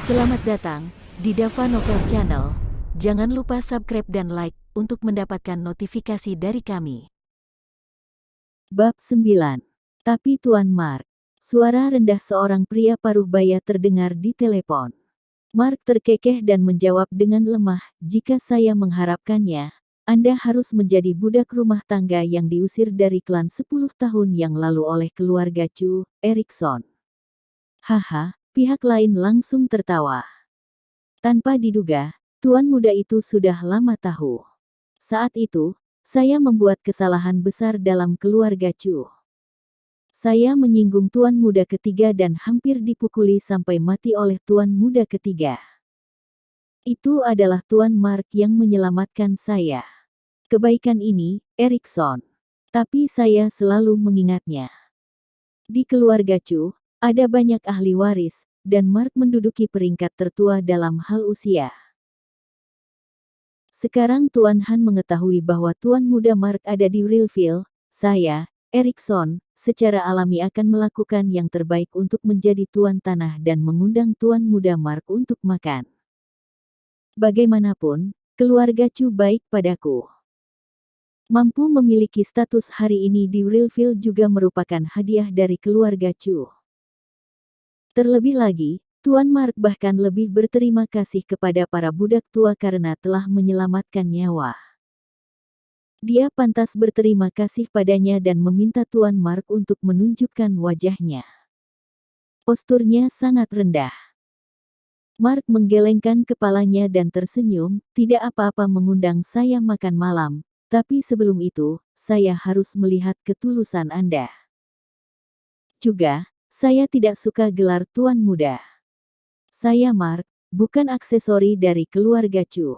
Selamat datang di Dava Novel Channel. Jangan lupa subscribe dan like untuk mendapatkan notifikasi dari kami. Bab 9. Tapi Tuan Mark. Suara rendah seorang pria paruh baya terdengar di telepon. Mark terkekeh dan menjawab dengan lemah, "Jika saya mengharapkannya, Anda harus menjadi budak rumah tangga yang diusir dari klan 10 tahun yang lalu oleh keluarga Chu, Erikson." Haha, pihak lain langsung tertawa. Tanpa diduga, tuan muda itu sudah lama tahu. Saat itu, saya membuat kesalahan besar dalam keluarga Chu. Saya menyinggung tuan muda ketiga dan hampir dipukuli sampai mati oleh tuan muda ketiga. Itu adalah Tuan Mark yang menyelamatkan saya. Kebaikan ini, Erikson. Tapi saya selalu mengingatnya. Di keluarga Chu, ada banyak ahli waris, dan Mark menduduki peringkat tertua dalam hal usia. Sekarang Tuan Han mengetahui bahwa Tuan muda Mark ada di Rilville. Saya, Erikson, secara alami akan melakukan yang terbaik untuk menjadi tuan tanah dan mengundang Tuan muda Mark untuk makan. Bagaimanapun, keluarga Chu baik padaku. Mampu memiliki status hari ini di Rilville juga merupakan hadiah dari keluarga Chu. Terlebih lagi, Tuan Mark bahkan lebih berterima kasih kepada para budak tua karena telah menyelamatkan nyawa. Dia pantas berterima kasih padanya dan meminta Tuan Mark untuk menunjukkan wajahnya. Posturnya sangat rendah. Mark menggelengkan kepalanya dan tersenyum, "Tidak apa-apa mengundang saya makan malam, tapi sebelum itu, saya harus melihat ketulusan Anda. Juga, saya tidak suka gelar Tuan Muda. Saya Mark, bukan aksesori dari keluarga Chu."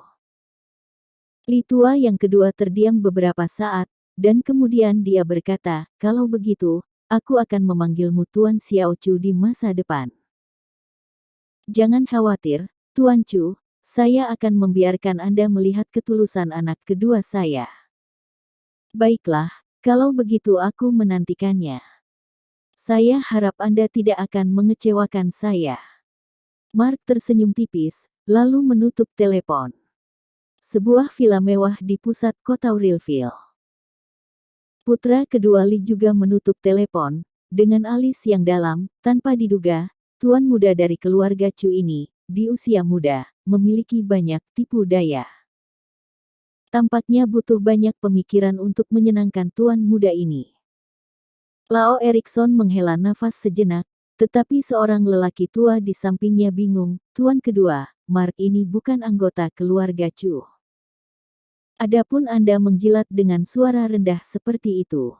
Li tua yang kedua terdiam beberapa saat, dan kemudian dia berkata, "Kalau begitu, aku akan memanggilmu Tuan Xiao Chu di masa depan." "Jangan khawatir, Tuan Chu, saya akan membiarkan Anda melihat ketulusan anak kedua saya." "Baiklah, kalau begitu aku menantikannya. Saya harap Anda tidak akan mengecewakan saya." Mark tersenyum tipis, lalu menutup telepon. Sebuah villa mewah di pusat kota Rilville. Putra kedua Li juga menutup telepon, dengan alis yang dalam, tanpa diduga, tuan muda dari keluarga Chu ini, di usia muda, memiliki banyak tipu daya. Tampaknya butuh banyak pemikiran untuk menyenangkan tuan muda ini. Lao Erikson menghela nafas sejenak, tetapi seorang lelaki tua di sampingnya bingung, "Tuan kedua, Mark ini bukan anggota keluarga Chu. Adapun Anda menjilat dengan suara rendah seperti itu.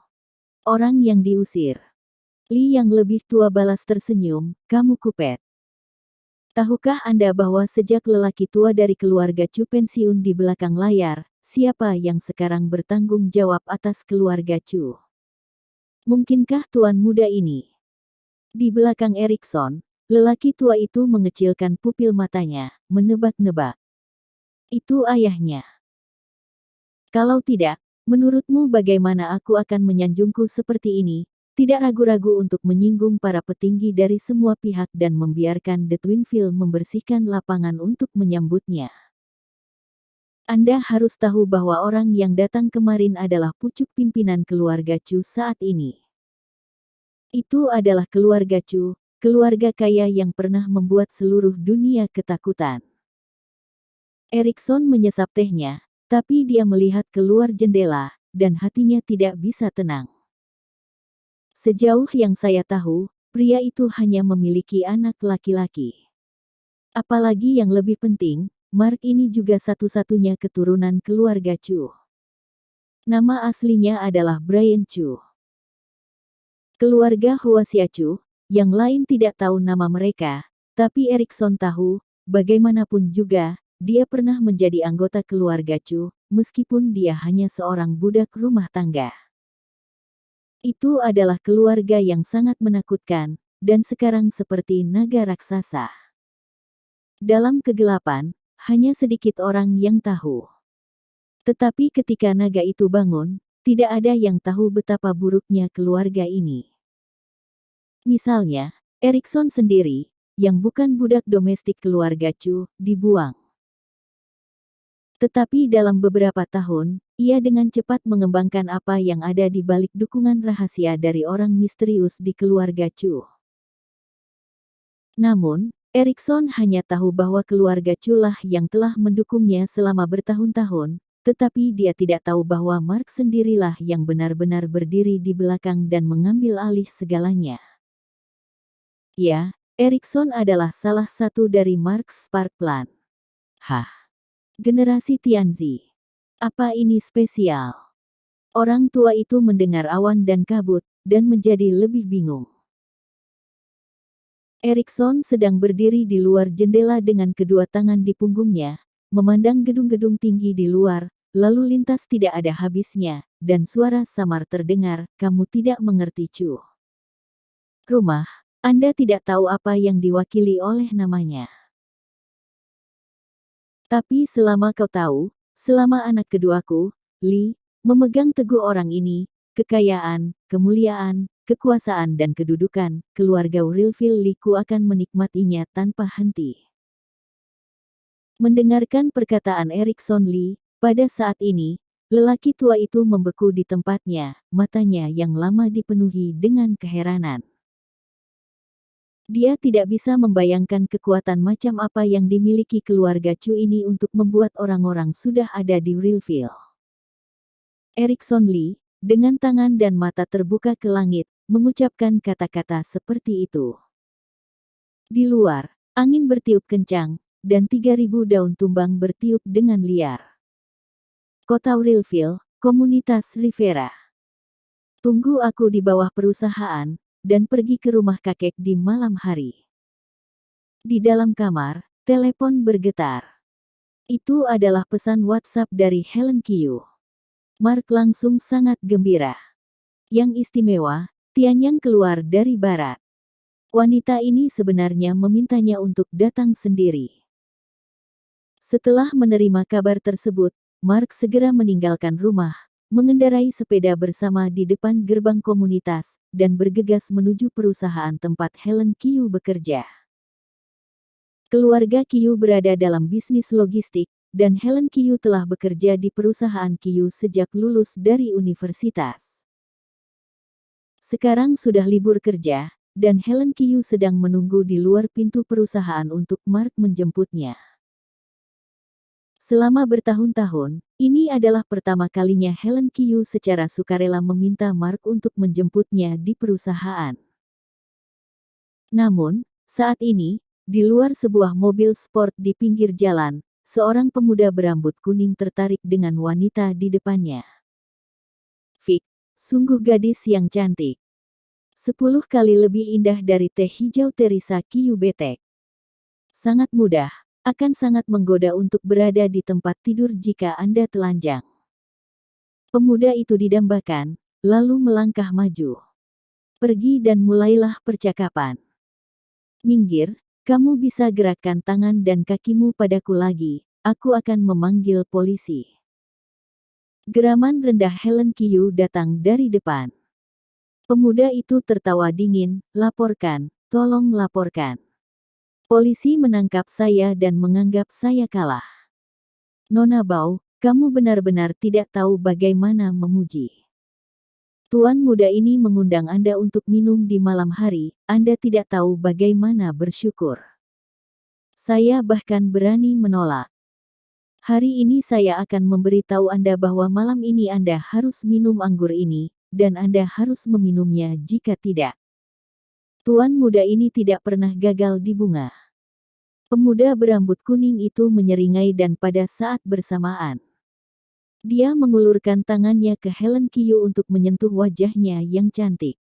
Orang yang diusir." Li yang lebih tua balas tersenyum, "Kamu kupet. Tahukah Anda bahwa sejak lelaki tua dari keluarga Chu pensiun di belakang layar, siapa yang sekarang bertanggung jawab atas keluarga Chu? Mungkinkah tuan muda ini?" Di belakang Erikson, lelaki tua itu mengecilkan pupil matanya, menebak-nebak. "Itu ayahnya. Kalau tidak, menurutmu bagaimana aku akan menyanjungku seperti ini, tidak ragu-ragu untuk menyinggung para petinggi dari semua pihak dan membiarkan The Twinville membersihkan lapangan untuk menyambutnya. Anda harus tahu bahwa orang yang datang kemarin adalah pucuk pimpinan keluarga Chu saat ini. Itu adalah keluarga Chu, keluarga kaya yang pernah membuat seluruh dunia ketakutan." Erikson menyesap tehnya, tapi dia melihat keluar jendela, dan hatinya tidak bisa tenang. "Sejauh yang saya tahu, pria itu hanya memiliki anak laki-laki. Apalagi yang lebih penting, Mark ini juga satu-satunya keturunan keluarga Chu. Nama aslinya adalah Brian Chu." Keluarga Huaxia Chu, yang lain tidak tahu nama mereka, tapi Erikson tahu, bagaimanapun juga, dia pernah menjadi anggota keluarga Chu, meskipun dia hanya seorang budak rumah tangga. Itu adalah keluarga yang sangat menakutkan, dan sekarang seperti naga raksasa. Dalam kegelapan, hanya sedikit orang yang tahu. Tetapi ketika naga itu bangun, tidak ada yang tahu betapa buruknya keluarga ini. Misalnya, Erikson sendiri, yang bukan budak domestik keluarga Chu, dibuang. Tetapi dalam beberapa tahun, ia dengan cepat mengembangkan apa yang ada di balik dukungan rahasia dari orang misterius di keluarga Chu. Namun, Erikson hanya tahu bahwa keluarga Chu lah yang telah mendukungnya selama bertahun-tahun, tetapi dia tidak tahu bahwa Mark sendirilah yang benar-benar berdiri di belakang dan mengambil alih segalanya. Ya, Erikson adalah salah satu dari Mark's Spark Plan. Hah? Generasi Tianzi. Apa ini spesial? Orang tua itu mendengar awan dan kabut, dan menjadi lebih bingung. Erikson sedang berdiri di luar jendela dengan kedua tangan di punggungnya, memandang gedung-gedung tinggi di luar, lalu lintas tidak ada habisnya, dan suara samar terdengar, "Kamu tidak mengerti, Chu. Rumah, Anda tidak tahu apa yang diwakili oleh namanya. Tapi selama kau tahu, selama anak keduaku, Li, memegang teguh orang ini, kekayaan, kemuliaan, kekuasaan dan kedudukan, keluarga Wrilville Liku akan menikmatinya tanpa henti." Mendengarkan perkataan Erikson Li, pada saat ini, lelaki tua itu membeku di tempatnya, matanya yang lama dipenuhi dengan keheranan. Dia tidak bisa membayangkan kekuatan macam apa yang dimiliki keluarga Chu ini untuk membuat orang-orang sudah ada di Wrilville. Erikson Li, dengan tangan dan mata terbuka ke langit, mengucapkan kata-kata seperti itu. Di luar, angin bertiup kencang, dan 3.000 daun tumbang bertiup dengan liar. Kota Wrilville, Komunitas Rivera. Tunggu aku di bawah perusahaan, dan pergi ke rumah kakek di malam hari. Di dalam kamar, telepon bergetar. Itu adalah pesan WhatsApp dari Helen Kyu. Mark langsung sangat gembira. Yang istimewa, Tianyang keluar dari barat. Wanita ini sebenarnya memintanya untuk datang sendiri. Setelah menerima kabar tersebut, Mark segera meninggalkan rumah, mengendarai sepeda bersama di depan gerbang komunitas, dan bergegas menuju perusahaan tempat Helen Kyu bekerja. Keluarga Kyu berada dalam bisnis logistik, dan Helen Kyu telah bekerja di perusahaan Kyu sejak lulus dari universitas. Sekarang sudah libur kerja, dan Helen Kyu sedang menunggu di luar pintu perusahaan untuk Mark menjemputnya. Selama bertahun-tahun, ini adalah pertama kalinya Helen Kyu secara sukarela meminta Mark untuk menjemputnya di perusahaan. Namun, saat ini, di luar sebuah mobil sport di pinggir jalan, seorang pemuda berambut kuning tertarik dengan wanita di depannya. Vic, sungguh gadis yang cantik. 10 kali lebih indah dari teh hijau Teresa Kyu Betek. Sangat mudah. Akan sangat menggoda untuk berada di tempat tidur jika Anda telanjang. Pemuda itu didambakan, lalu melangkah maju. Pergi dan mulailah percakapan. Minggir, kamu bisa gerakkan tangan dan kakimu padaku lagi, aku akan memanggil polisi. Geraman rendah Helen Kyu datang dari depan. Pemuda itu tertawa dingin, laporkan, tolong laporkan. Polisi menangkap saya dan menganggap saya kalah. Nona Bao, kamu benar-benar tidak tahu bagaimana memuji. Tuan muda ini mengundang Anda untuk minum di malam hari, Anda tidak tahu bagaimana bersyukur. Saya bahkan berani menolak. Hari ini saya akan memberitahu Anda bahwa malam ini Anda harus minum anggur ini, dan Anda harus meminumnya jika tidak. Tuan muda ini tidak pernah gagal di bunga. Pemuda berambut kuning itu menyeringai dan pada saat bersamaan, dia mengulurkan tangannya ke Helen Kyu untuk menyentuh wajahnya yang cantik.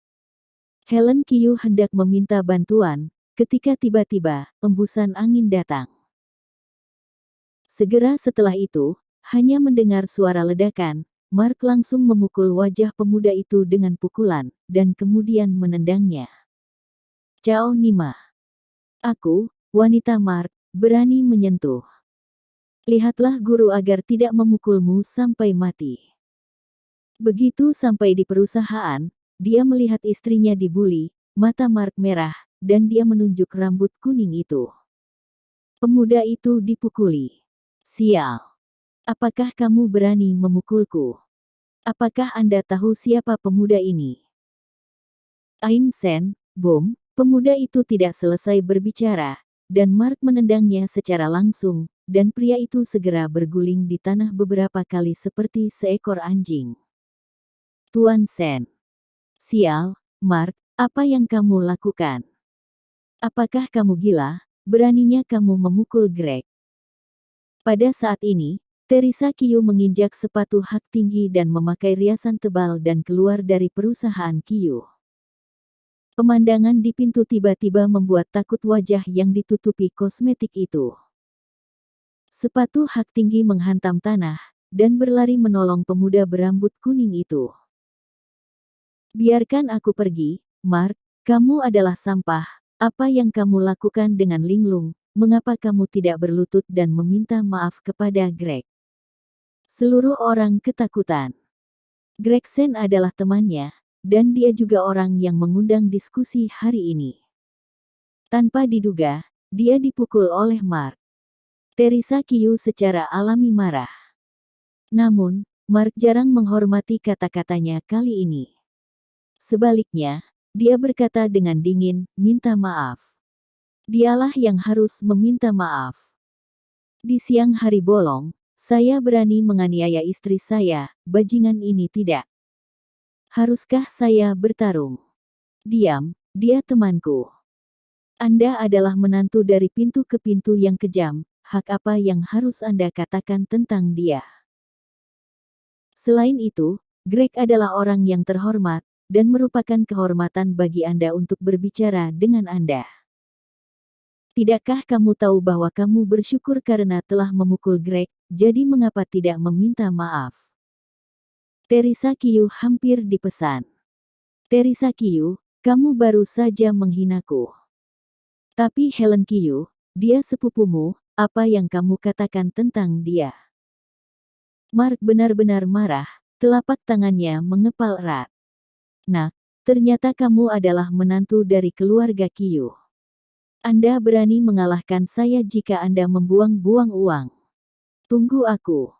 Helen Kyu hendak meminta bantuan, ketika tiba-tiba, embusan angin datang. Segera setelah itu, hanya mendengar suara ledakan, Mark langsung memukul wajah pemuda itu dengan pukulan, dan kemudian menendangnya. Cao Nima. Aku, wanita Mark, berani menyentuh. Lihatlah guru agar tidak memukulmu sampai mati. Begitu sampai di perusahaan, dia melihat istrinya dibuli, mata Mark merah, dan dia menunjuk rambut kuning itu. Pemuda itu dipukuli. Sial. Apakah kamu berani memukulku? Apakah Anda tahu siapa pemuda ini? Aim Sen, bom, pemuda itu tidak selesai berbicara, dan Mark menendangnya secara langsung, dan pria itu segera berguling di tanah beberapa kali seperti seekor anjing. Tuan Sen. Sial, Mark, apa yang kamu lakukan? Apakah kamu gila? Beraninya kamu memukul Greg. Pada saat ini, Teresa Kiyu menginjak sepatu hak tinggi dan memakai riasan tebal dan keluar dari perusahaan Kiyu. Pemandangan di pintu tiba-tiba membuat takut wajah yang ditutupi kosmetik itu. Sepatu hak tinggi menghantam tanah, dan berlari menolong pemuda berambut kuning itu. Biarkan aku pergi, Mark, kamu adalah sampah. Apa yang kamu lakukan dengan linglung? Mengapa kamu tidak berlutut dan meminta maaf kepada Greg? Seluruh orang ketakutan. Gregson adalah temannya, dan dia juga orang yang mengundang diskusi hari ini. Tanpa diduga, dia dipukul oleh Mark. Teresa Kiyu secara alami marah. Namun, Mark jarang menghormati kata-katanya kali ini. Sebaliknya, dia berkata dengan dingin, minta maaf. Dialah yang harus meminta maaf. Di siang hari bolong, saya berani menganiaya istri saya, bajingan ini tidak. Haruskah saya bertarung? Diam, dia temanku. Anda adalah menantu dari pintu ke pintu yang kejam, hak apa yang harus Anda katakan tentang dia? Selain itu, Greg adalah orang yang terhormat, dan merupakan kehormatan bagi Anda untuk berbicara dengan Anda. Tidakkah kamu tahu bahwa kamu bersyukur karena telah memukul Greg, jadi mengapa tidak meminta maaf? Teresa Kiyu hampir dipesan. Teresa Kiyu, kamu baru saja menghinaku. Tapi Helen Kiyu, dia sepupumu, apa yang kamu katakan tentang dia? Mark benar-benar marah, telapak tangannya mengepal erat. Nak, ternyata kamu adalah menantu dari keluarga Kiyu. Anda berani mengalahkan saya jika Anda membuang-buang uang. Tunggu aku.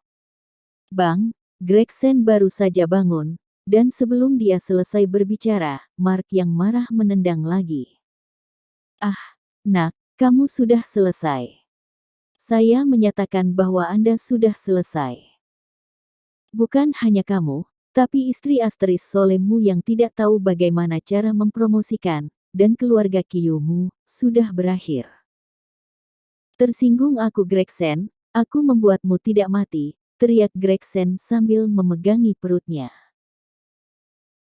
Bang, Gregson baru saja bangun, dan sebelum dia selesai berbicara, Mark yang marah menendang lagi. Ah, nak, kamu sudah selesai. Saya menyatakan bahwa Anda sudah selesai. Bukan hanya kamu, tapi istri asteris solemmu yang tidak tahu bagaimana cara mempromosikan, dan keluarga Kiyumu, sudah berakhir. Tersinggung aku Gregson, aku membuatmu tidak mati, teriak Gregson sambil memegangi perutnya.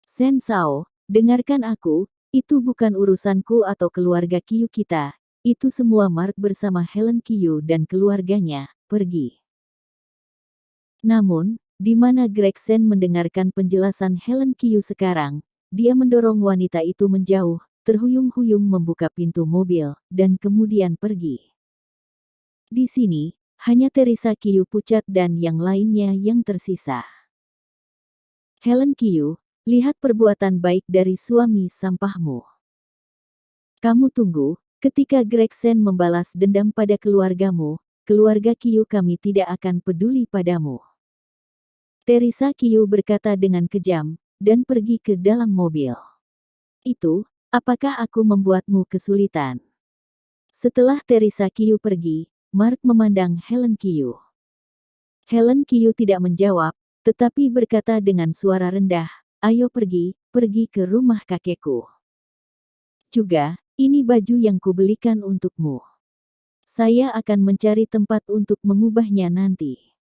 Sen Sao, dengarkan aku, itu bukan urusanku atau keluarga Kiyu kita, itu semua Mark bersama Helen Kiyu dan keluarganya, pergi. Namun, di mana Gregson mendengarkan penjelasan Helen Kiyu sekarang, dia mendorong wanita itu menjauh, terhuyung-huyung membuka pintu mobil, dan kemudian pergi. Di sini, hanya Teresa Kiyu pucat dan yang lainnya yang tersisa. Helen Kiyu, lihat perbuatan baik dari suami sampahmu. Kamu tunggu, ketika Gregson membalas dendam pada keluargamu, keluarga Kiyu kami tidak akan peduli padamu. Teresa Kiyu berkata dengan kejam, dan pergi ke dalam mobil. Itu, apakah aku membuatmu kesulitan? Setelah Teresa Kiyu pergi, Mark memandang Helen Kiyu. Helen Kiyu tidak menjawab, tetapi berkata dengan suara rendah, ayo pergi ke rumah kakekku. Juga, ini baju yang kubelikan untukmu. Saya akan mencari tempat untuk mengubahnya nanti.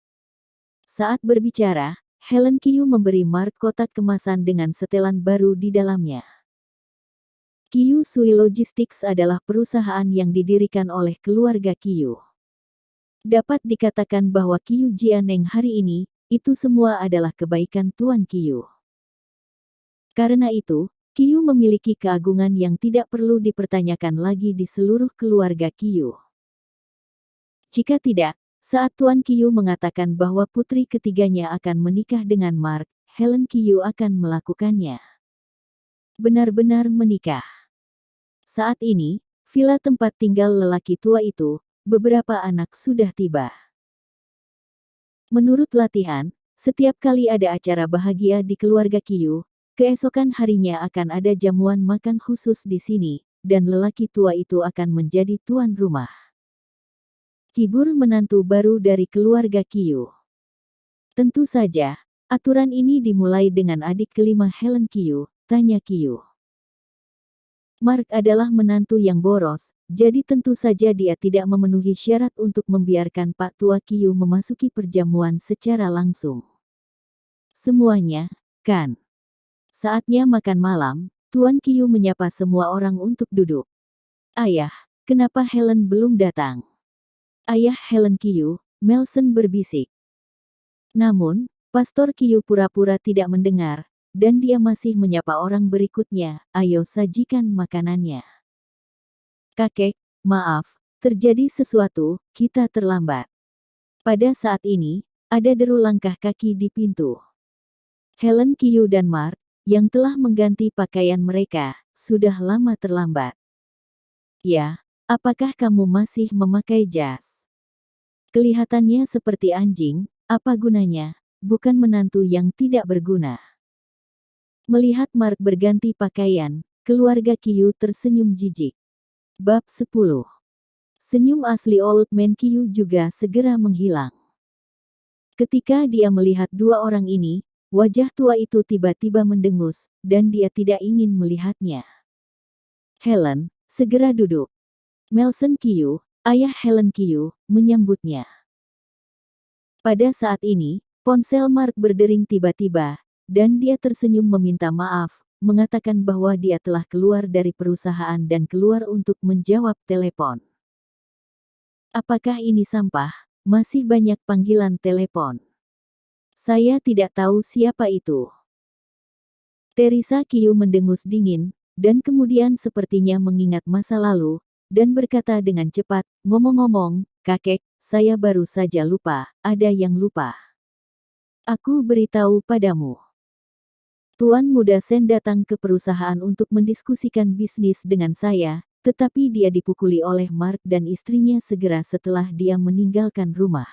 Saat berbicara, Helen Kiyu memberi Mark kotak kemasan dengan setelan baru di dalamnya. Kiyu Sui Logistics adalah perusahaan yang didirikan oleh keluarga Kiyu. Dapat dikatakan bahwa Kiyu Jianeng hari ini, itu semua adalah kebaikan Tuan Kiyu. Karena itu, Kiyu memiliki keagungan yang tidak perlu dipertanyakan lagi di seluruh keluarga Kiyu. Jika tidak, saat Tuan Kiyu mengatakan bahwa putri ketiganya akan menikah dengan Mark, Helen Kiyu akan melakukannya. Benar-benar menikah. Saat ini, villa tempat tinggal lelaki tua itu, beberapa anak sudah tiba. Menurut latihan, setiap kali ada acara bahagia di keluarga Kyu, keesokan harinya akan ada jamuan makan khusus di sini, dan lelaki tua itu akan menjadi tuan rumah. Hibur menantu baru dari keluarga Kyu. Tentu saja, aturan ini dimulai dengan adik kelima Helen Kyu, tanya Kyu. Mark adalah menantu yang boros, jadi tentu saja dia tidak memenuhi syarat untuk membiarkan Pak Tua Kyu memasuki perjamuan secara langsung. Semuanya, kan? Saatnya makan malam, Tuan Kyu menyapa semua orang untuk duduk. Ayah, kenapa Helen belum datang? Ayah Helen Kyu, Melson berbisik. Namun, Pastor Kyu pura-pura tidak mendengar, dan dia masih menyapa orang berikutnya, ayo sajikan makanannya. Kakek, maaf, terjadi sesuatu, kita terlambat. Pada saat ini, ada deru langkah kaki di pintu. Helen Kyu dan Mark, yang telah mengganti pakaian mereka, sudah lama terlambat. Ya, apakah kamu masih memakai jas? Kelihatannya seperti anjing, apa gunanya, bukan menantu yang tidak berguna. Melihat Mark berganti pakaian, keluarga Kyu tersenyum jijik. Bab 10. Senyum asli Old Man Kyu juga segera menghilang. Ketika dia melihat dua orang ini, wajah tua itu tiba-tiba mendengus, dan dia tidak ingin melihatnya. Helen, segera duduk. Melson Kyu, ayah Helen Kyu, menyambutnya. Pada saat ini, ponsel Mark berdering tiba-tiba, dan dia tersenyum meminta maaf, mengatakan bahwa dia telah keluar dari perusahaan dan keluar untuk menjawab telepon. Apakah ini sampah? Masih banyak panggilan telepon. Saya tidak tahu siapa itu. Teresa Kyu mendengus dingin, dan kemudian sepertinya mengingat masa lalu, dan berkata dengan cepat, ngomong-ngomong, kakek, saya baru saja lupa, ada yang lupa. Aku beritahu padamu. Tuan Muda Sen datang ke perusahaan untuk mendiskusikan bisnis dengan saya, tetapi dia dipukuli oleh Mark dan istrinya segera setelah dia meninggalkan rumah.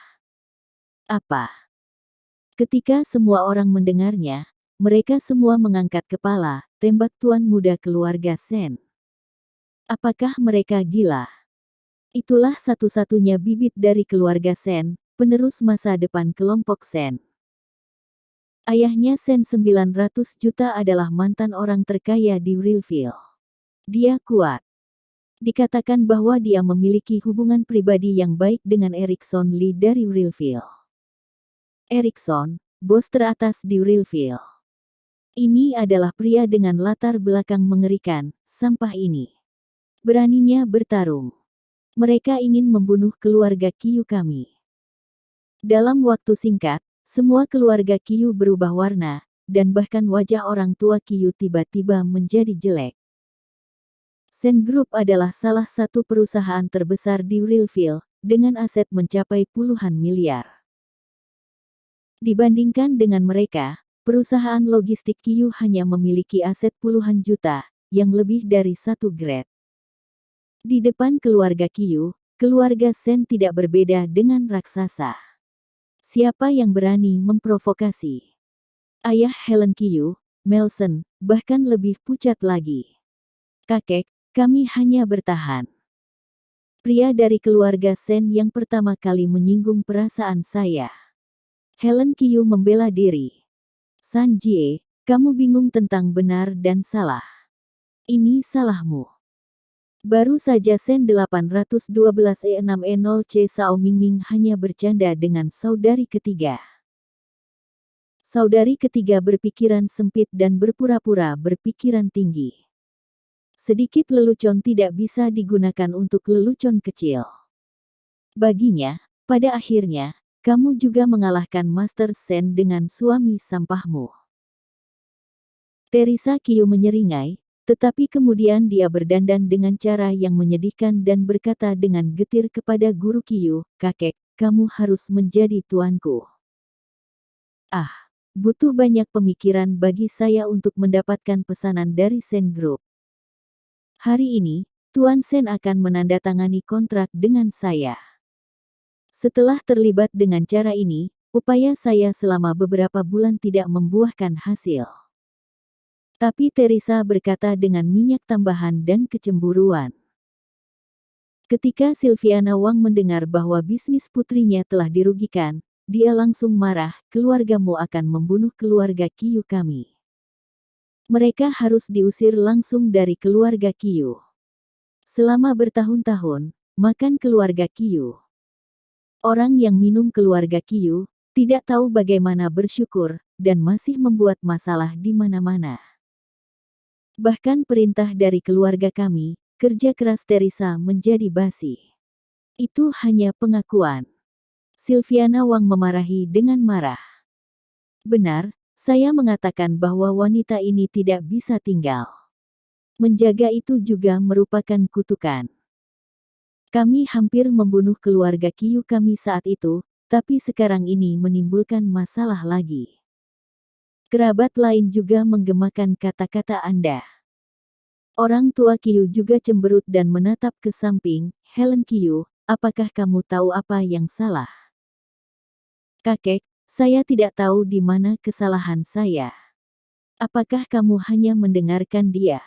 Apa? Ketika semua orang mendengarnya, mereka semua mengangkat kepala, tembak Tuan Muda keluarga Sen. Apakah mereka gila? Itulah satu-satunya bibit dari keluarga Sen, penerus masa depan kelompok Sen. Ayahnya Sen 900 juta adalah mantan orang terkaya di Rilville. Dia kuat. Dikatakan bahwa dia memiliki hubungan pribadi yang baik dengan Erickson Lee dari Rilville. Erickson, bos teratas di Rilville. Ini adalah pria dengan latar belakang mengerikan, sampah ini. Beraninya bertarung. Mereka ingin membunuh keluarga Kyu kami. Dalam waktu singkat, semua keluarga Kyu berubah warna, dan bahkan wajah orang tua Kyu tiba-tiba menjadi jelek. Sen Group adalah salah satu perusahaan terbesar di Rilville, dengan aset mencapai puluhan miliar. Dibandingkan dengan mereka, perusahaan logistik Kyu hanya memiliki aset puluhan juta, yang lebih dari satu grade. Di depan keluarga Kyu, keluarga Sen tidak berbeda dengan raksasa. Siapa yang berani memprovokasi? Ayah Helen Kyu, Melson, bahkan lebih pucat lagi. Kakek, kami hanya bertahan. Pria dari keluarga Sen yang pertama kali menyinggung perasaan saya. Helen Kyu membela diri. San Jie, kamu bingung tentang benar dan salah. Ini salahmu. Baru saja Sen 812E6E0C Sao Mingming hanya bercanda dengan saudari ketiga. Saudari ketiga berpikiran sempit dan berpura-pura berpikiran tinggi. Sedikit lelucon tidak bisa digunakan untuk lelucon kecil. Baginya, pada akhirnya, kamu juga mengalahkan Master Sen dengan suami sampahmu. Teresa Kyu menyeringai, tetapi kemudian dia berdandan dengan cara yang menyedihkan dan berkata dengan getir kepada guru Kyu, kakek, kamu harus menjadi tuanku. Ah, butuh banyak pemikiran bagi saya untuk mendapatkan pesanan dari Sen Group. Hari ini, Tuan Sen akan menandatangani kontrak dengan saya. Setelah terlibat dengan cara ini, upaya saya selama beberapa bulan tidak membuahkan hasil. Tapi Teresa berkata dengan minyak tambahan dan kecemburuan. Ketika Silviana Wang mendengar bahwa bisnis putrinya telah dirugikan, dia langsung marah, keluargamu akan membunuh keluarga Qiu kami. Mereka harus diusir langsung dari keluarga Qiu. Selama bertahun-tahun, makan keluarga Qiu. Orang yang minum keluarga Qiu, tidak tahu bagaimana bersyukur, dan masih membuat masalah di mana-mana. Bahkan perintah dari keluarga kami, kerja keras Teresa menjadi basi. Itu hanya pengakuan. Silviana Wang memarahi dengan marah. Benar, saya mengatakan bahwa wanita ini tidak bisa tinggal. Menjaga itu juga merupakan kutukan. Kami hampir membunuh keluarga Qiu kami saat itu, tapi sekarang ini menimbulkan masalah lagi. Kerabat lain juga menggemakan kata-kata Anda. Orang tua Qiu juga cemberut dan menatap ke samping. Helen Qiu, apakah kamu tahu apa yang salah? Kakek, saya tidak tahu di mana kesalahan saya. Apakah kamu hanya mendengarkan dia?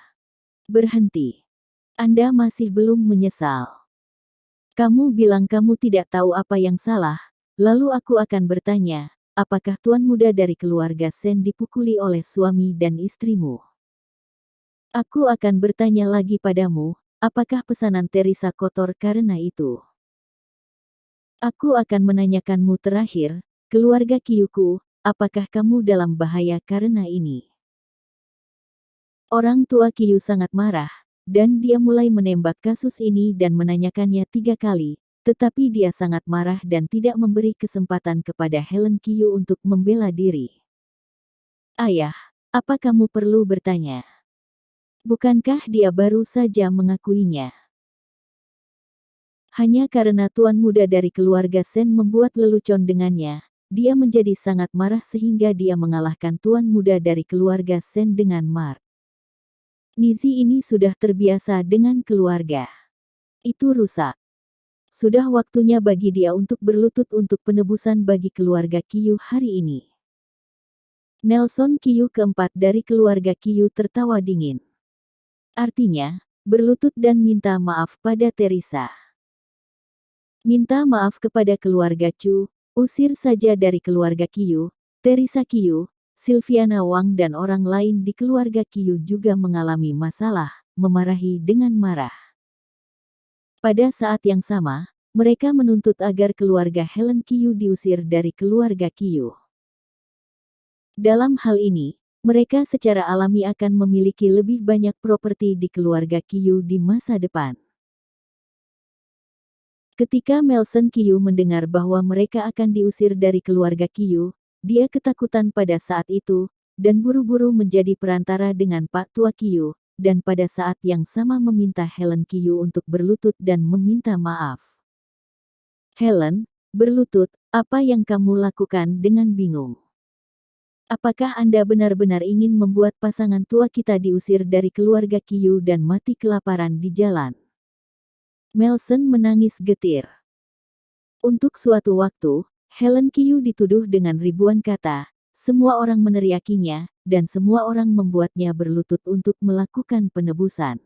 Berhenti. Anda masih belum menyesal. Kamu bilang kamu tidak tahu apa yang salah, lalu aku akan bertanya, apakah tuan muda dari keluarga Sen dipukuli oleh suami dan istrimu? Aku akan bertanya lagi padamu, apakah pesanan Teresa kotor karena itu? Aku akan menanyakanmu terakhir, keluarga Qiuku, apakah kamu dalam bahaya karena ini? Orang tua Qiu sangat marah, dan dia mulai menembak kasus ini dan menanyakannya 3 kali, tetapi dia sangat marah dan tidak memberi kesempatan kepada Helen Qiu untuk membela diri. Ayah, apa kamu perlu bertanya? Bukankah dia baru saja mengakuinya? Hanya karena tuan muda dari keluarga Sen membuat lelucon dengannya, dia menjadi sangat marah sehingga dia mengalahkan tuan muda dari keluarga Sen dengan marah. Nizi ini sudah terbiasa dengan keluarga. Itu rusak. Sudah waktunya bagi dia untuk berlutut untuk penebusan bagi keluarga Qiu hari ini. Nelson Qiu keempat dari keluarga Qiu tertawa dingin. Artinya, berlutut dan minta maaf pada Teresa. Minta maaf kepada keluarga Chu, usir saja dari keluarga Qiu, Teresa Qiu, Silviana Wang dan orang lain di keluarga Qiu juga mengalami masalah, memarahi dengan marah. Pada saat yang sama, mereka menuntut agar keluarga Helen Qiu diusir dari keluarga Qiu. Dalam hal ini, mereka secara alami akan memiliki lebih banyak properti di keluarga Qiu di masa depan. Ketika Nelson Qiu mendengar bahwa mereka akan diusir dari keluarga Qiu, dia ketakutan pada saat itu, dan buru-buru menjadi perantara dengan Pak Tua Qiu, dan pada saat yang sama meminta Helen Qiu untuk berlutut dan meminta maaf. Helen, berlutut, apa yang kamu lakukan dengan bingung? Apakah Anda benar-benar ingin membuat pasangan tua kita diusir dari keluarga Qiu dan mati kelaparan di jalan? Nelson menangis getir. Untuk suatu waktu, Helen Qiu dituduh dengan ribuan kata, semua orang meneriakinya, dan semua orang membuatnya berlutut untuk melakukan penebusan.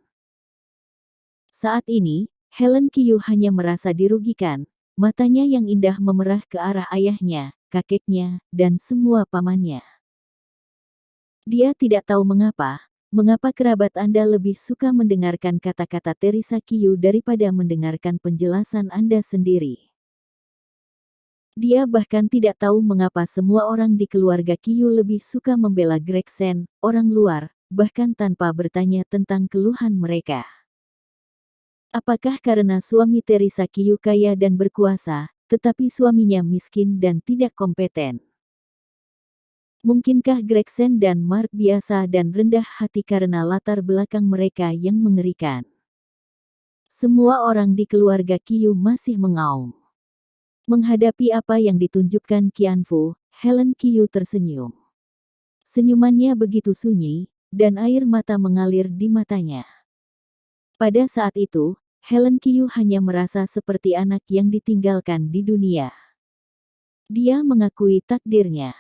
Saat ini, Helen Qiu hanya merasa dirugikan, matanya yang indah memerah ke arah ayahnya, kakeknya, dan semua pamannya. Dia tidak tahu mengapa kerabat Anda lebih suka mendengarkan kata-kata Teresa Qiu daripada mendengarkan penjelasan Anda sendiri. Dia bahkan tidak tahu mengapa semua orang di keluarga Qiu lebih suka membela Greg Sen, orang luar, bahkan tanpa bertanya tentang keluhan mereka. Apakah karena suami Teresa Qiu kaya dan berkuasa, tetapi suaminya miskin dan tidak kompeten? Mungkinkah Greg Sen dan Mark biasa dan rendah hati karena latar belakang mereka yang mengerikan? Semua orang di keluarga Qiu masih mengaum. Menghadapi apa yang ditunjukkan Qianfu, Helen Qiu tersenyum. Senyumannya begitu sunyi, dan air mata mengalir di matanya. Pada saat itu, Helen Kyu hanya merasa seperti anak yang ditinggalkan di dunia. Dia mengakui takdirnya.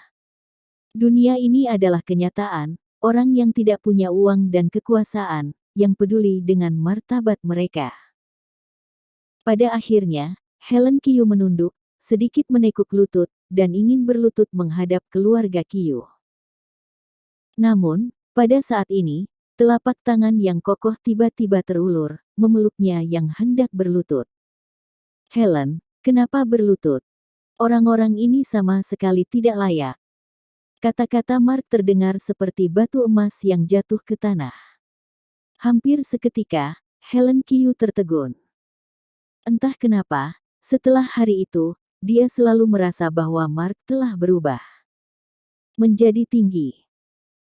Dunia ini adalah kenyataan, orang yang tidak punya uang dan kekuasaan, yang peduli dengan martabat mereka. Pada akhirnya, Helen Kyu menunduk, sedikit menekuk lutut, dan ingin berlutut menghadap keluarga Kyu. Namun, pada saat ini, telapak tangan yang kokoh tiba-tiba terulur, memeluknya yang hendak berlutut. Helen, kenapa berlutut? Orang-orang ini sama sekali tidak layak. Kata-kata Mark terdengar seperti batu emas yang jatuh ke tanah. Hampir seketika, Helen Kyu tertegun. Entah kenapa, setelah hari itu, dia selalu merasa bahwa Mark telah berubah menjadi tinggi.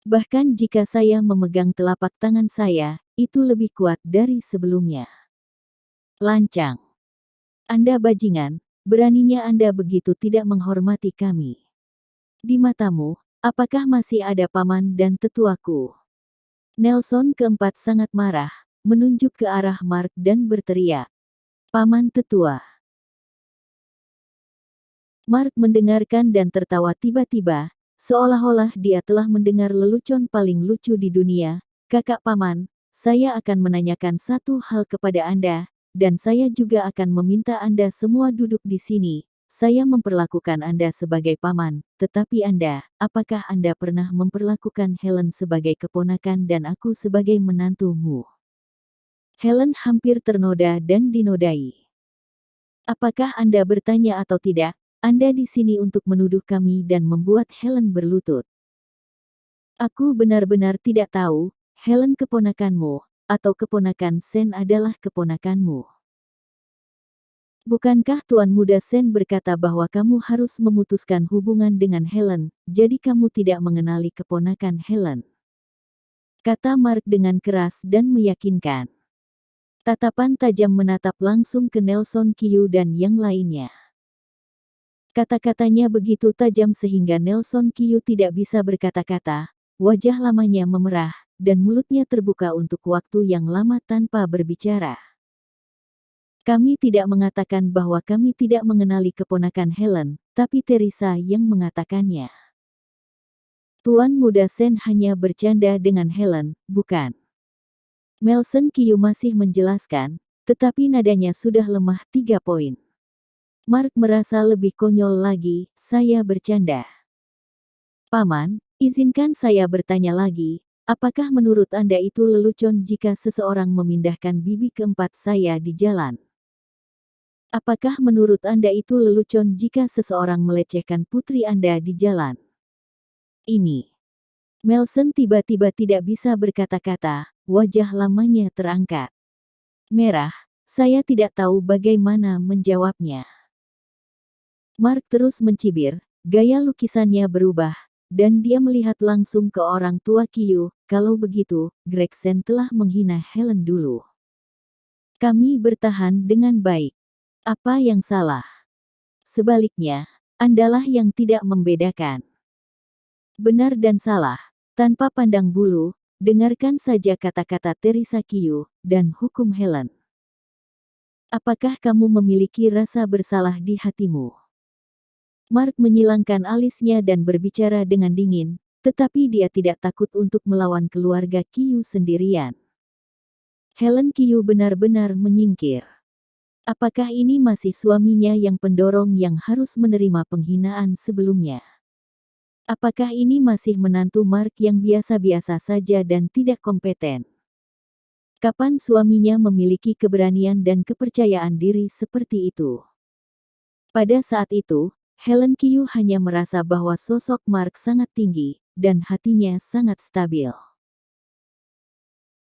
Bahkan jika saya memegang telapak tangan saya, itu lebih kuat dari sebelumnya. Lancang. Anda bajingan, beraninya Anda begitu tidak menghormati kami. Di matamu, apakah masih ada paman dan tetuaku? Nelson keempat sangat marah, menunjuk ke arah Mark dan berteriak. Paman tetua. Mark mendengarkan dan tertawa tiba-tiba, seolah-olah dia telah mendengar lelucon paling lucu di dunia. Kakak paman, saya akan menanyakan satu hal kepada Anda, dan saya juga akan meminta Anda semua duduk di sini. Saya memperlakukan Anda sebagai paman, tetapi Anda, apakah Anda pernah memperlakukan Helen sebagai keponakan dan aku sebagai menantumu? Helen hampir ternoda dan dinodai. Apakah Anda bertanya atau tidak? Anda di sini untuk menuduh kami dan membuat Helen berlutut. Aku benar-benar tidak tahu, Helen keponakanmu, atau keponakan Sen adalah keponakanmu. Bukankah Tuan Muda Sen berkata bahwa kamu harus memutuskan hubungan dengan Helen, jadi kamu tidak mengenali keponakan Helen? Kata Mark dengan keras dan meyakinkan. Tatapan tajam menatap langsung ke Nelson Kyu dan yang lainnya. Kata-katanya begitu tajam sehingga Nelson Kyu tidak bisa berkata-kata, wajah lamanya memerah, dan mulutnya terbuka untuk waktu yang lama tanpa berbicara. Kami tidak mengatakan bahwa kami tidak mengenali keponakan Helen, tapi Teresa yang mengatakannya. Tuan Muda Sen hanya bercanda dengan Helen, bukan? Nelson Kyu masih menjelaskan, tetapi nadanya sudah lemah 3 poin. Mark merasa lebih konyol lagi, saya bercanda. Paman, izinkan saya bertanya lagi, apakah menurut Anda itu lelucon jika seseorang memindahkan bibi keempat saya di jalan? Apakah menurut Anda itu lelucon jika seseorang melecehkan putri Anda di jalan? Ini. Nelson tiba-tiba tidak bisa berkata-kata, wajah lamanya terangkat. Merah, saya tidak tahu bagaimana menjawabnya. Mark terus mencibir, gaya lukisannya berubah, dan dia melihat langsung ke orang tua Kyu, kalau begitu, Gregson telah menghina Helen dulu. Kami bertahan dengan baik. Apa yang salah? Sebaliknya, Andalah yang tidak membedakan benar dan salah, tanpa pandang bulu, dengarkan saja kata-kata Teresa Kyu, dan hukum Helen. Apakah kamu memiliki rasa bersalah di hatimu? Mark menyilangkan alisnya dan berbicara dengan dingin, tetapi dia tidak takut untuk melawan keluarga Kyu sendirian. Helen Kyu benar-benar menyingkir. Apakah ini masih suaminya yang pendorong yang harus menerima penghinaan sebelumnya? Apakah ini masih menantu Mark yang biasa-biasa saja dan tidak kompeten? Kapan suaminya memiliki keberanian dan kepercayaan diri seperti itu? Pada saat itu, Helen Kyu hanya merasa bahwa sosok Mark sangat tinggi, dan hatinya sangat stabil.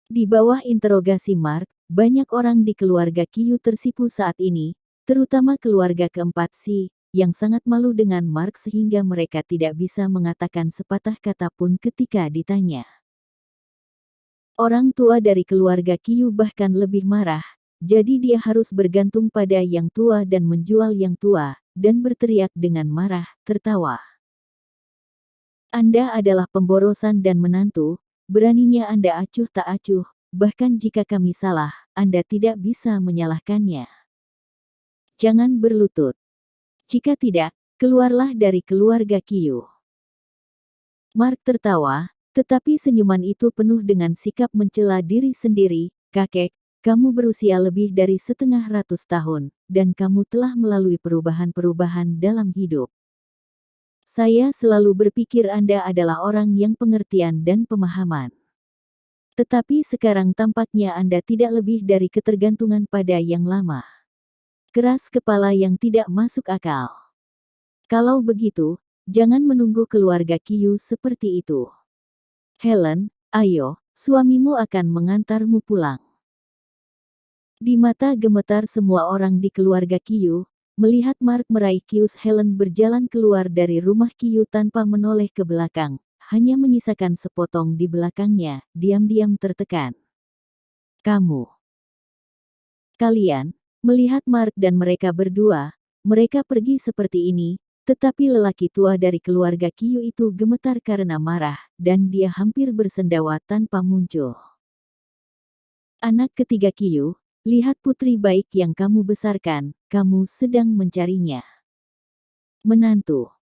Di bawah interogasi Mark, banyak orang di keluarga Kyu tersipu saat ini, terutama keluarga keempat Si, yang sangat malu dengan Mark sehingga mereka tidak bisa mengatakan sepatah kata pun ketika ditanya. Orang tua dari keluarga Kyu bahkan lebih marah, jadi dia harus bergantung pada yang tua dan menjual yang tua, dan berteriak dengan marah, tertawa. Anda adalah pemborosan dan menantu, beraninya Anda acuh tak acuh, bahkan jika kami salah, Anda tidak bisa menyalahkannya. Jangan berlutut. Jika tidak, keluarlah dari keluarga Qiu. Mark tertawa, tetapi senyuman itu penuh dengan sikap mencela diri sendiri. Kakek, kamu berusia lebih dari 100 tahun, dan kamu telah melalui perubahan-perubahan dalam hidup. Saya selalu berpikir Anda adalah orang yang pengertian dan pemahaman. Tetapi sekarang tampaknya Anda tidak lebih dari ketergantungan pada yang lama. Keras kepala yang tidak masuk akal. Kalau begitu, jangan menunggu keluarga Qiu seperti itu. Helen, ayo, suamimu akan mengantarmu pulang. Di mata gemetar semua orang di keluarga Qiu, melihat Mark meraih kius Helen berjalan keluar dari rumah Qiu tanpa menoleh ke belakang, hanya menyisakan sepotong di belakangnya, diam-diam tertekan. Kalian, melihat Mark dan mereka berdua, mereka pergi seperti ini, tetapi lelaki tua dari keluarga Qiu itu gemetar karena marah, dan dia hampir bersendawa tanpa muncul. Anak ketiga Qiu, lihat putri baik yang kamu besarkan, kamu sedang mencarinya. Menantu.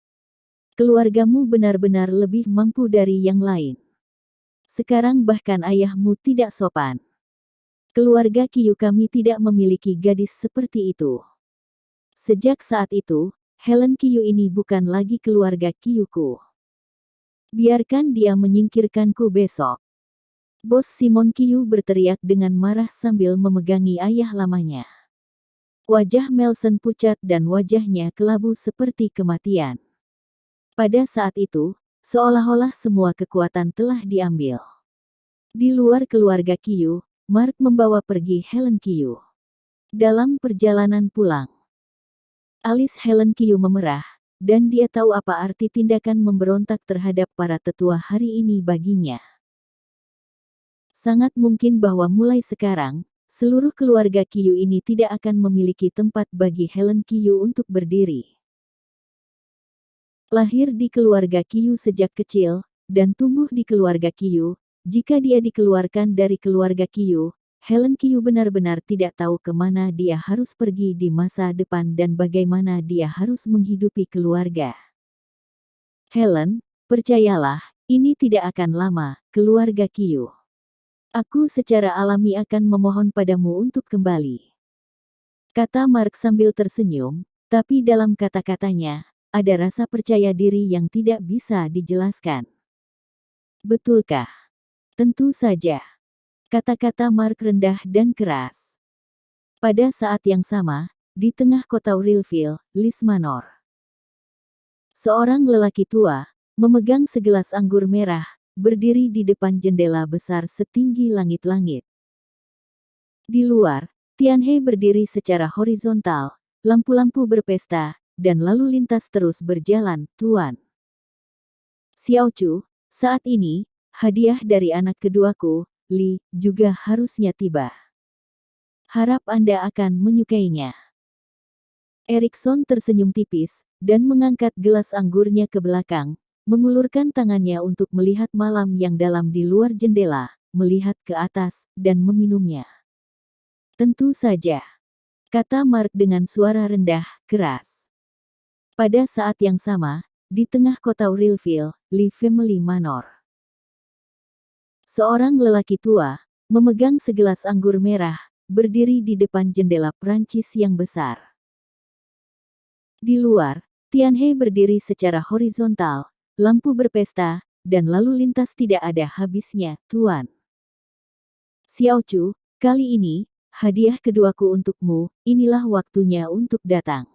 Keluargamu benar-benar lebih mampu dari yang lain. Sekarang bahkan ayahmu tidak sopan. Keluarga Qiu kami tidak memiliki gadis seperti itu. Sejak saat itu, Helen Qiu ini bukan lagi keluarga Qiuku. Biarkan dia menyingkirkanku besok. Bos Simon Qiu berteriak dengan marah sambil memegangi ayah lamanya. Wajah Melson pucat dan wajahnya kelabu seperti kematian. Pada saat itu, seolah-olah semua kekuatan telah diambil. Di luar keluarga Qiu, Mark membawa pergi Helen Qiu. Dalam perjalanan pulang, alis Helen Qiu memerah, dan dia tahu apa arti tindakan memberontak terhadap para tetua hari ini baginya. Sangat mungkin bahwa mulai sekarang, seluruh keluarga Qiu ini tidak akan memiliki tempat bagi Helen Qiu untuk berdiri. Lahir di keluarga Qiu sejak kecil, dan tumbuh di keluarga Qiu, jika dia dikeluarkan dari keluarga Qiu, Helen Qiu benar-benar tidak tahu kemana dia harus pergi di masa depan dan bagaimana dia harus menghidupi keluarga. Helen, percayalah, ini tidak akan lama, keluarga Qiu. Aku secara alami akan memohon padamu untuk kembali. Kata Mark sambil tersenyum, tapi dalam kata-katanya, ada rasa percaya diri yang tidak bisa dijelaskan. Betulkah? Tentu saja. Kata-kata Mark rendah dan keras. Pada saat yang sama, di tengah kota Urillville, Lis Manor. Seorang lelaki tua, memegang segelas anggur merah, berdiri di depan jendela besar setinggi langit-langit. Di luar, Tianhe berdiri secara horizontal, lampu-lampu berpesta, dan lalu lintas terus berjalan, Tuan. Xiao Chu, saat ini, hadiah dari anak keduaku, Li, juga harusnya tiba. Harap Anda akan menyukainya. Erikson tersenyum tipis, dan mengangkat gelas anggurnya ke belakang, mengulurkan tangannya untuk melihat malam yang dalam di luar jendela, melihat ke atas, dan meminumnya. Tentu saja. Kata Mark dengan suara rendah, keras. Pada saat yang sama, di tengah kota Urillville, Li Family Manor. Seorang lelaki tua, memegang segelas anggur merah, berdiri di depan jendela Prancis yang besar. Di luar, Tianhe berdiri secara horizontal, lampu berpesta, dan lalu lintas tidak ada habisnya, Tuan. Xiao Chu, kali ini, hadiah keduaku untukmu, inilah waktunya untuk datang.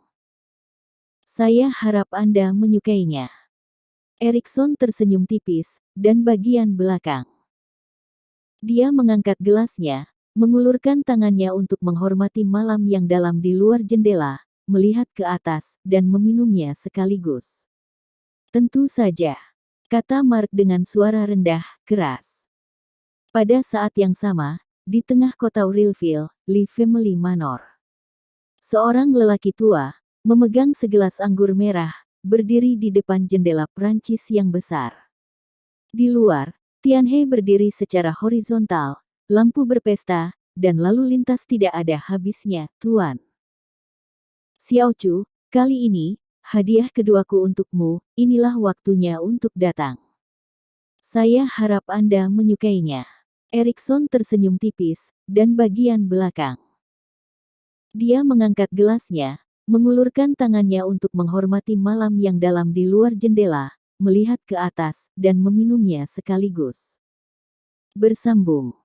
Saya harap Anda menyukainya. Erikson tersenyum tipis, dan bagian belakang. Dia mengangkat gelasnya, mengulurkan tangannya untuk menghormati malam yang dalam di luar jendela, melihat ke atas, dan meminumnya sekaligus. Tentu saja. Kata Mark dengan suara rendah, keras. Pada saat yang sama, di tengah kota Urillville, Li Family Manor. Seorang lelaki tua, memegang segelas anggur merah, berdiri di depan jendela Prancis yang besar. Di luar, Tianhe berdiri secara horizontal, lampu berpesta, dan lalu lintas tidak ada habisnya, Tuan. Xiao Chu, kali ini, hadiah keduaku untukmu, inilah waktunya untuk datang. Saya harap Anda menyukainya. Erikson tersenyum tipis, dan bagian belakang. Dia mengangkat gelasnya, mengulurkan tangannya untuk menghormati malam yang dalam di luar jendela, melihat ke atas, dan meminumnya sekaligus. Bersambung.